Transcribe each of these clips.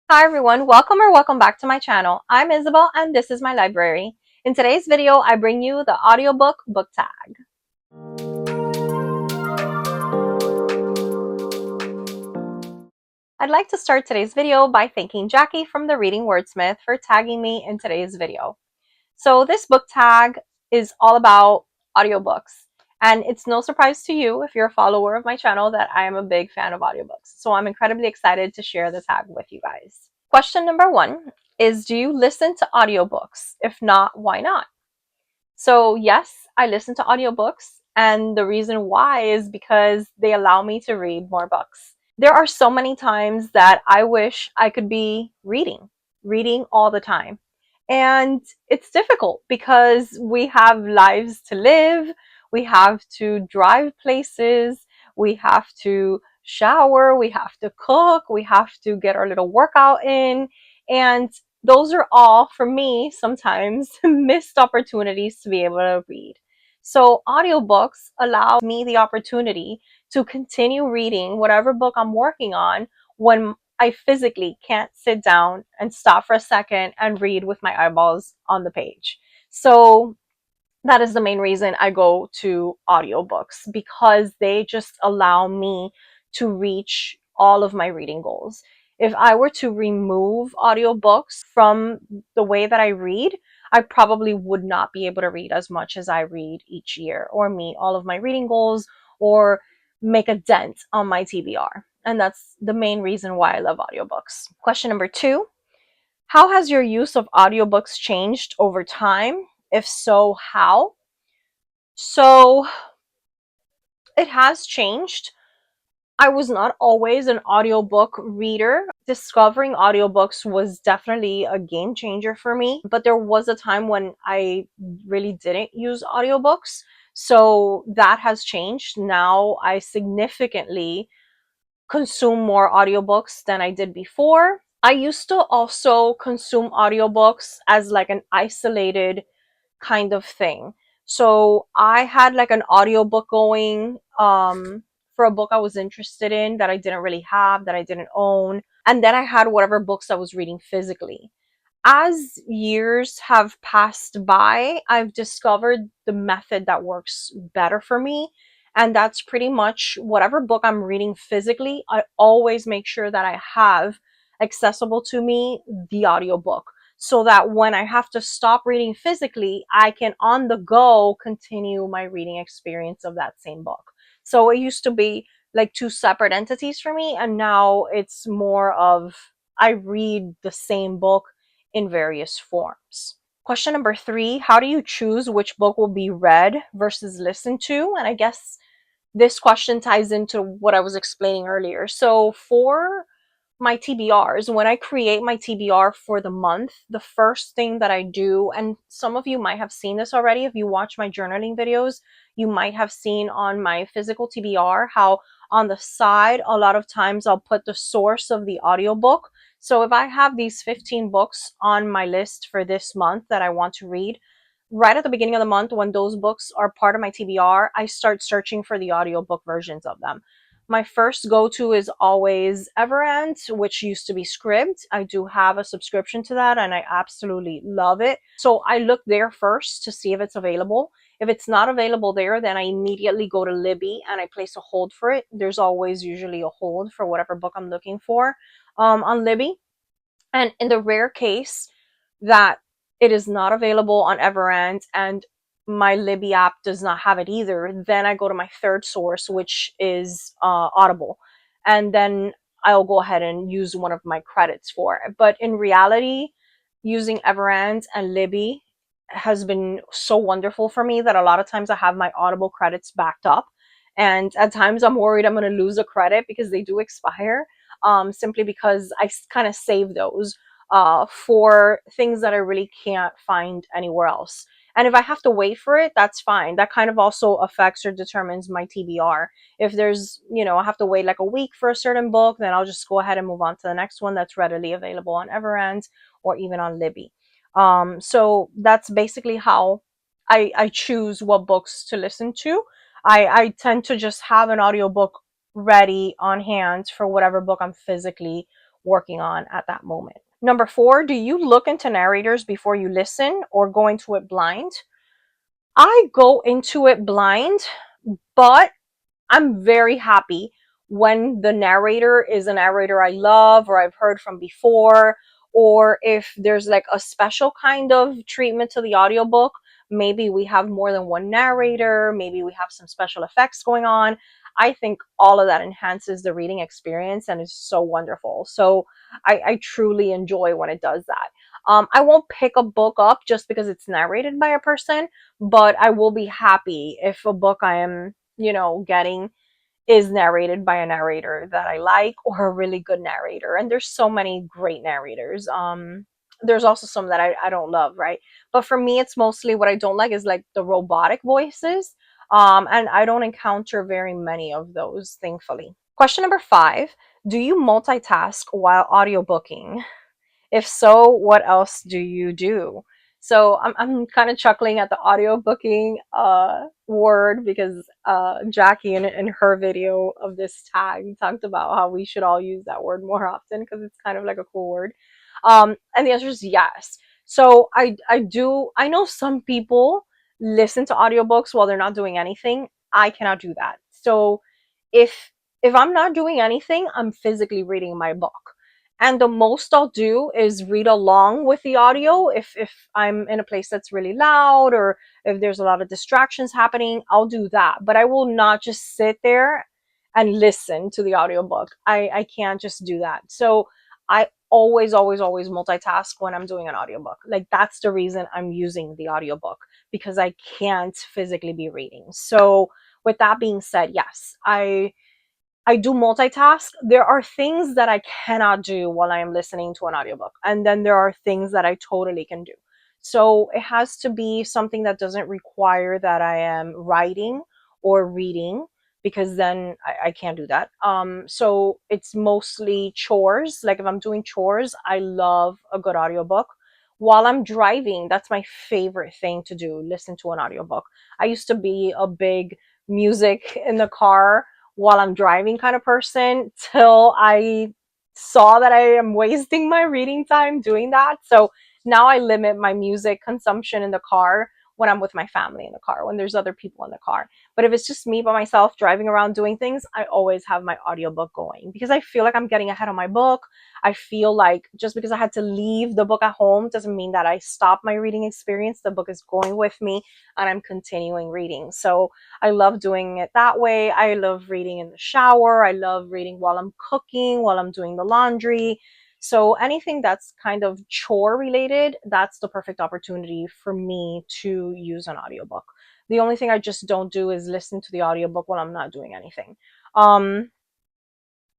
Hi everyone, welcome back to my channel. I'm Isabel and this is my library. In today's video, I bring you the audiobook book tag. I'd like to start today's video by thanking Jackie from the Reading Wordsmith for tagging me in today's video. So this book tag is all about audiobooks. And it's no surprise to you if you're a follower of my channel that I am a big fan of audiobooks. So I'm incredibly excited to share the tag with you guys. Question number 1 is, do you listen to audiobooks? If not, why not? So yes, I listen to audiobooks, and the reason why is because they allow me to read more books. There are so many times that I wish I could be reading all the time. And it's difficult because we have lives to live, we have to drive places, we have to shower, we have to cook, we have to get our little workout in. And those are all, for me, sometimes missed opportunities to be able to read. So audiobooks allow me the opportunity to continue reading whatever book I'm working on when I physically can't sit down and stop for a second and read with my eyeballs on the page. So that is the main reason I go to audiobooks, because they just allow me to reach all of my reading goals. If I were to remove audiobooks from the way that I read, I probably would not be able to read as much as I read each year or meet all of my reading goals or make a dent on my TBR. And that's the main reason why I love audiobooks. Question number 2. How has your use of audiobooks changed over time? If so, how? So it has changed. I was not always an audiobook reader. Discovering audiobooks was definitely a game changer for me, but there was a time when I really didn't use audiobooks. So that has changed. Now I significantly consume more audiobooks than I did before. I used to also consume audiobooks as like an isolated kind of thing. So I had like an audiobook going for a book I was interested in that I didn't really have, that I didn't own. And then I had whatever books I was reading physically. As years have passed by, I've discovered the method that works better for me. And that's pretty much whatever book I'm reading physically, I always make sure that I have accessible to me the audiobook, so that when I have to stop reading physically, I can on the go continue my reading experience of that same book. So it used to be like two separate entities for me, and now it's more of I read the same book in various forms. Question number 3, how do you choose which book will be read versus listened to? And I guess this question ties into what I was explaining earlier. So for my TBRs, when I create my TBR for the month, the first thing that I do, and some of you might have seen this already if you watch my journaling videos, you might have seen on my physical TBR how on the side, a lot of times I'll put the source of the audiobook. So if I have these 15 books on my list for this month that I want to read, right at the beginning of the month when those books are part of my TBR, I start searching for the audiobook versions of them. My first go-to is always Everand, which used to be Scribd. I do have a subscription to that and I absolutely love it. So I look there first to see if it's available. If it's not available there, then I immediately go to Libby and I place a hold for it. There's always usually a hold for whatever book I'm looking for on Libby. And in the rare case that it is not available on Everand and my Libby app does not have it either, then I go to my third source, which is Audible. And then I'll go ahead and use one of my credits for it. But in reality, using Everand and Libby has been so wonderful for me that a lot of times I have my Audible credits backed up. And at times I'm worried I'm going to lose a credit because they do expire, simply because I kind of save those for things that I really can't find anywhere else. And if I have to wait for it, that's fine. That kind of also affects or determines my TBR. If there's, I have to wait like a week for a certain book, then I'll just go ahead and move on to the next one that's readily available on Everand or even on Libby. So that's basically how I choose what books to listen to. I tend to just have an audiobook ready on hand for whatever book I'm physically working on at that moment. Number 4, do you look into narrators before you listen or go into it blind? I go into it blind, but I'm very happy when the narrator is a narrator I love or I've heard from before, or if there's like a special kind of treatment to the audiobook. Maybe we have more than one narrator, maybe we have some special effects going on. I think all of that enhances the reading experience and is so wonderful. So I truly enjoy when it does that. I won't pick a book up just because it's narrated by a person, but I will be happy if a book I am, getting is narrated by a narrator that I like or a really good narrator. And there's so many great narrators. There's also some that I don't love, right? But for me, it's mostly what I don't like is like the robotic voices. And I don't encounter very many of those, thankfully. Question number 5. Do you multitask while audiobooking? If so, what else do you do? So I'm kind of chuckling at the audiobooking word because Jackie in her video of this tag talked about how we should all use that word more often because it's kind of like a cool word. And the answer is yes. So I know some people listen to audiobooks while they're not doing anything. I cannot do that. So if if I'm not doing anything, I'm physically reading my book. And the most I'll do is read along with the audio if I'm in a place that's really loud or if there's a lot of distractions happening, I'll do that. But I will not just sit there and listen to the audiobook. I can't just do that. So I always multitask when I'm doing an audiobook. Like that's the reason I'm using the audiobook because I can't physically be reading. So with that being said, yes, I do multitask. There are things that I cannot do while I am listening to an audiobook. And then there are things that I totally can do. So it has to be something that doesn't require that I am writing or reading because then I can't do that. So it's mostly chores. Like if I'm doing chores, I love a good audiobook. While I'm driving, that's my favorite thing to do, listen to an audiobook. I used to be a big music in the car while I'm driving kind of person till I saw that I am wasting my reading time doing that. So now I limit my music consumption in the car when I'm with my family in the car, when there's other people in the car. But if it's just me by myself driving around doing things, I always have my audiobook going because I feel like I'm getting ahead of my book. I feel like just because I had to leave the book at home doesn't mean that I stop my reading experience. The book is going with me and I'm continuing reading. So I love doing it that way. I love reading in the shower. I love reading while I'm cooking, while I'm doing the laundry. So anything that's kind of chore related, that's the perfect opportunity for me to use an audiobook. The only thing I just don't do is listen to the audiobook while I'm not doing anything. Um,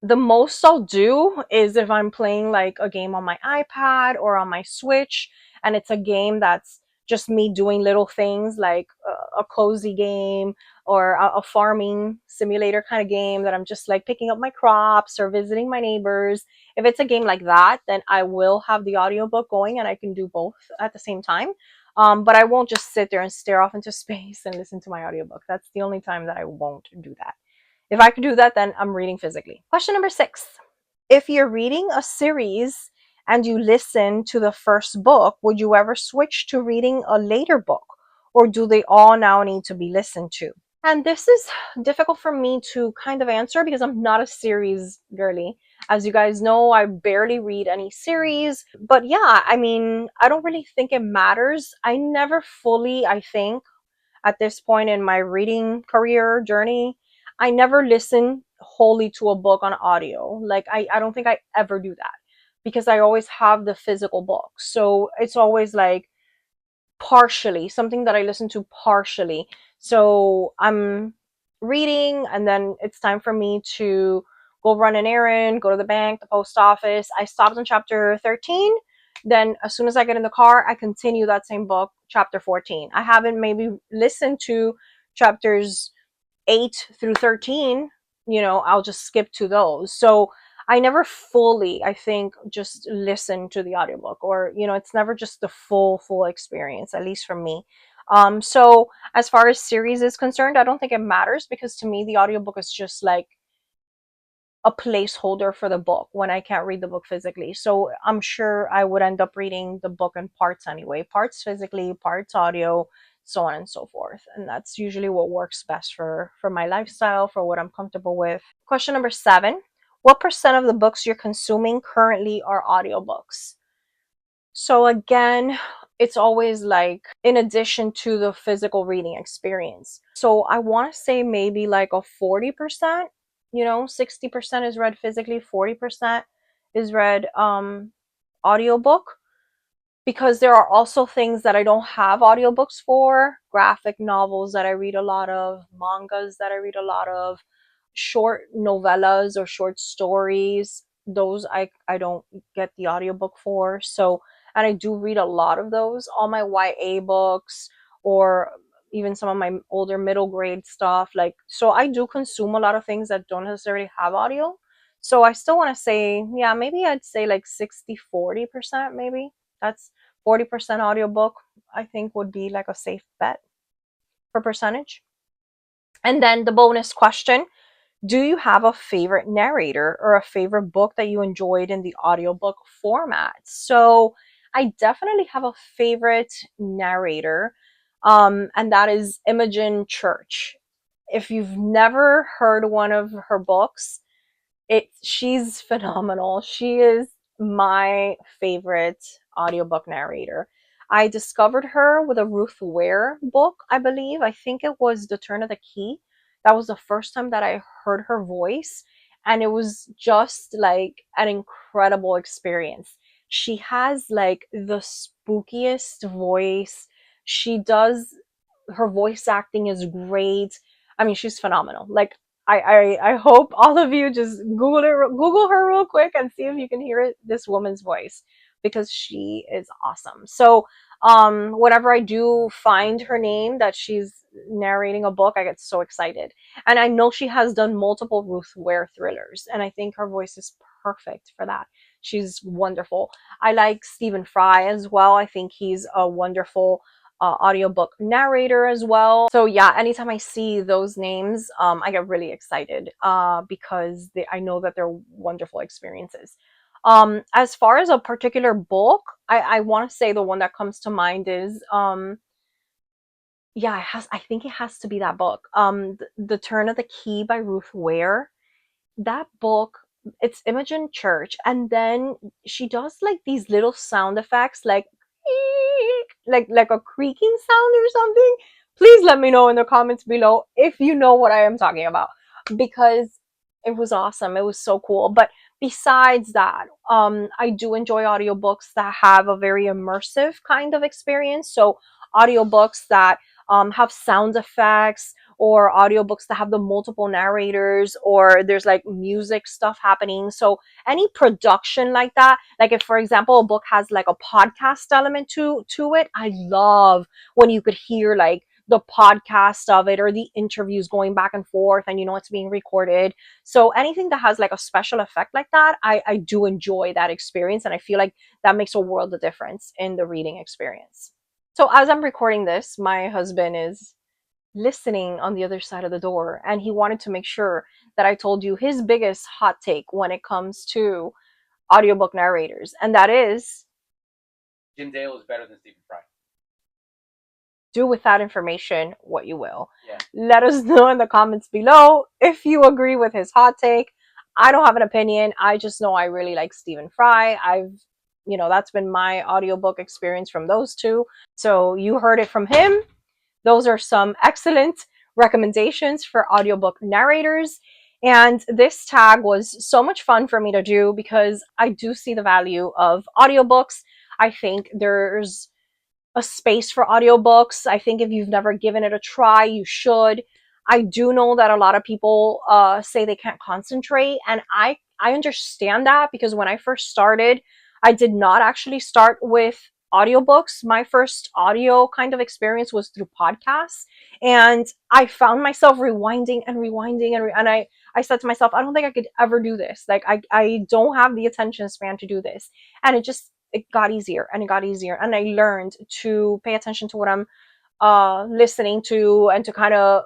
the most I'll do is if I'm playing like a game on my iPad or on my Switch, and it's a game that's just me doing little things like a cozy game or a farming simulator kind of game that I'm just like picking up my crops or visiting my neighbors. If it's a game like that, then I will have the audiobook going and I can do both at the same time. But I won't just sit there and stare off into space and listen to my audiobook. That's the only time that I won't do that. If I could do that, then I'm reading physically. Question number 6. If you're reading a series and you listen to the first book, would you ever switch to reading a later book? Or do they all now need to be listened to? And this is difficult for me to kind of answer because I'm not a series girly. As you guys know, I barely read any series. But yeah, I mean, I don't really think it matters. I never fully, I think, at this point in my reading career journey, I never listen wholly to a book on audio. Like I don't think I ever do that because I always have the physical book. So it's always like partially something that I listen to partially. So I'm reading and then it's time for me to go run an errand, go to the bank, the post office. I stopped on chapter 13. Then as soon as I get in the car, I continue that same book, chapter 14. I haven't maybe listened to chapters 8 through 13, I'll just skip to those. So I never fully, I think, just listen to the audiobook or, it's never just the full experience, at least for me. So as far as series is concerned, I don't think it matters because to me, the audiobook is just like a placeholder for the book when I can't read the book physically. So I'm sure I would end up reading the book in parts anyway, parts physically, parts audio, so on and so forth. And that's usually what works best for my lifestyle, for what I'm comfortable with. Question number 7. What percent of the books you're consuming currently are audiobooks? So again, it's always like in addition to the physical reading experience. So I want to say maybe like a 40%, 60% is read physically, 40% is read audiobook, because there are also things that I don't have audiobooks for, graphic novels that I read a lot of, mangas that I read a lot of, short novellas or short stories. Those I don't get the audiobook for. So, and I do read a lot of those, all my YA books, or even some of my older middle grade stuff. Like, so I do consume a lot of things that don't necessarily have audio. So I still want to say, yeah, maybe I'd say like 60-40%, maybe. That's 40% audiobook, I think would be like a safe bet for percentage. And then the bonus question, do you have a favorite narrator or a favorite book that you enjoyed in the audiobook format? So I definitely have a favorite narrator, and that is Imogen Church. If you've never heard one of her books, she's phenomenal. She is my favorite audiobook narrator. I discovered her with a Ruth Ware book, I believe. I think it was The Turn of the Key. That was the first time that I heard her voice, and it was just like an incredible experience. She has like the spookiest voice. She does, her voice acting is great. I mean, she's phenomenal. Like, I hope all of you just Google her real quick and see if you can hear this woman's voice, because she is awesome. So whenever I do find her name that she's narrating a book, I get so excited. And I know she has done multiple Ruth Ware thrillers, and I think her voice is perfect for that. She's wonderful. I like Stephen Fry as well. I think he's a wonderful audiobook narrator as well. So yeah, anytime I see those names, I get really excited because I know that they're wonderful experiences. As far as a particular book, I want to say the one that comes to mind is yeah, I think it has to be that book, The Turn of the Key by Ruth Ware. That book, it's Imogen Church, and then she does like these little sound effects, like like a creaking sound or something. Please let me know in the comments below if you know what I am talking about, because it was awesome. It was so cool. But besides that, I do enjoy audiobooks that have a very immersive kind of experience. So audiobooks that have sound effects, or audiobooks that have the multiple narrators, or there's like music stuff happening. So any production like that, like if for example a book has like a podcast element to it, I love when you could hear like the podcast of it, or the interviews going back and forth, and it's being recorded. So anything that has like a special effect like that, I do enjoy that experience, and I feel like that makes a world of difference in the reading experience. So as I'm recording this, my husband is listening on the other side of the door, and he wanted to make sure that I told you his biggest hot take when it comes to audiobook narrators, and that is Jim Dale is better than Stephen Fry. Do with that information what you will. Yeah. Let us know in the comments below if you agree with his hot take. I don't have an opinion. I just know I really like Stephen Fry. That's been my audiobook experience from those two. So you heard it from him. Those are some excellent recommendations for audiobook narrators. And this tag was so much fun for me to do because I do see the value of audiobooks. I think there's a space for audiobooks. I think if you've never given it a try, you should. I do know that a lot of people say they can't concentrate, and I understand that, because when I first started, I did not actually start with audiobooks. My first audio kind of experience was through podcasts, and I found myself rewinding and rewinding, and I said to myself, I don't think I could ever do this. Like I don't have the attention span to do this. And it got easier, and it got easier, and I learned to pay attention to what I'm listening to, and to kind of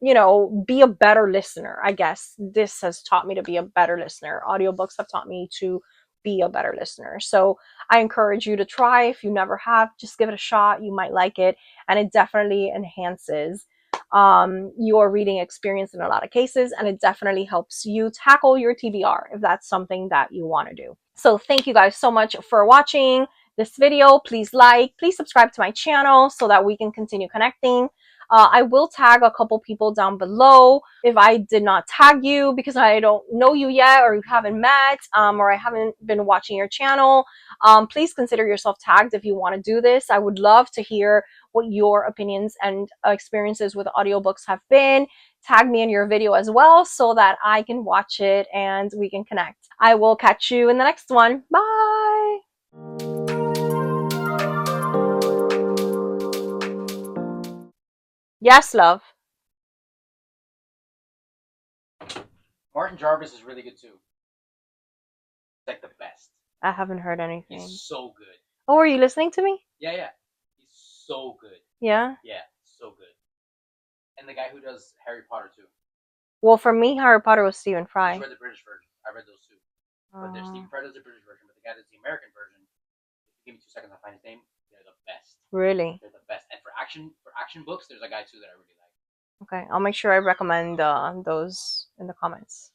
be a better listener. I guess this has taught me to be a better listener. Audiobooks have taught me to be a better listener. So I encourage you to try. If you never have, just give it a shot. You might like it, and it definitely enhances your reading experience in a lot of cases, and it definitely helps you tackle your TBR if that's something that you want to do. So thank you guys so much for watching this video. Please please subscribe to my channel so that we can continue connecting. I will tag a couple people down below if I did not tag you because I don't know you yet, or you haven't met, or I haven't been watching your channel. Please consider yourself tagged if you want to do this. I would love to hear what your opinions and experiences with audiobooks have been. Tag me in your video as well so that I can watch it and we can connect. I will catch you in the next one. Bye! Yes, love. Martin Jarvis is really good too. He's like the best. I haven't heard anything. He's so good. Oh, are you listening to me? Yeah. He's so good. Yeah? Yeah, so good. And the guy who does Harry Potter too. Well, for me, Harry Potter was Stephen Fry. I read the British version. I read those too. But there's Stephen Fry does the British version, but the guy does the American version. Give me 2 seconds, I'll find his name. They're the best. Really? They're the best. And for action books, there's a guy too that I really like. Okay, I'll make sure I recommend those in the comments.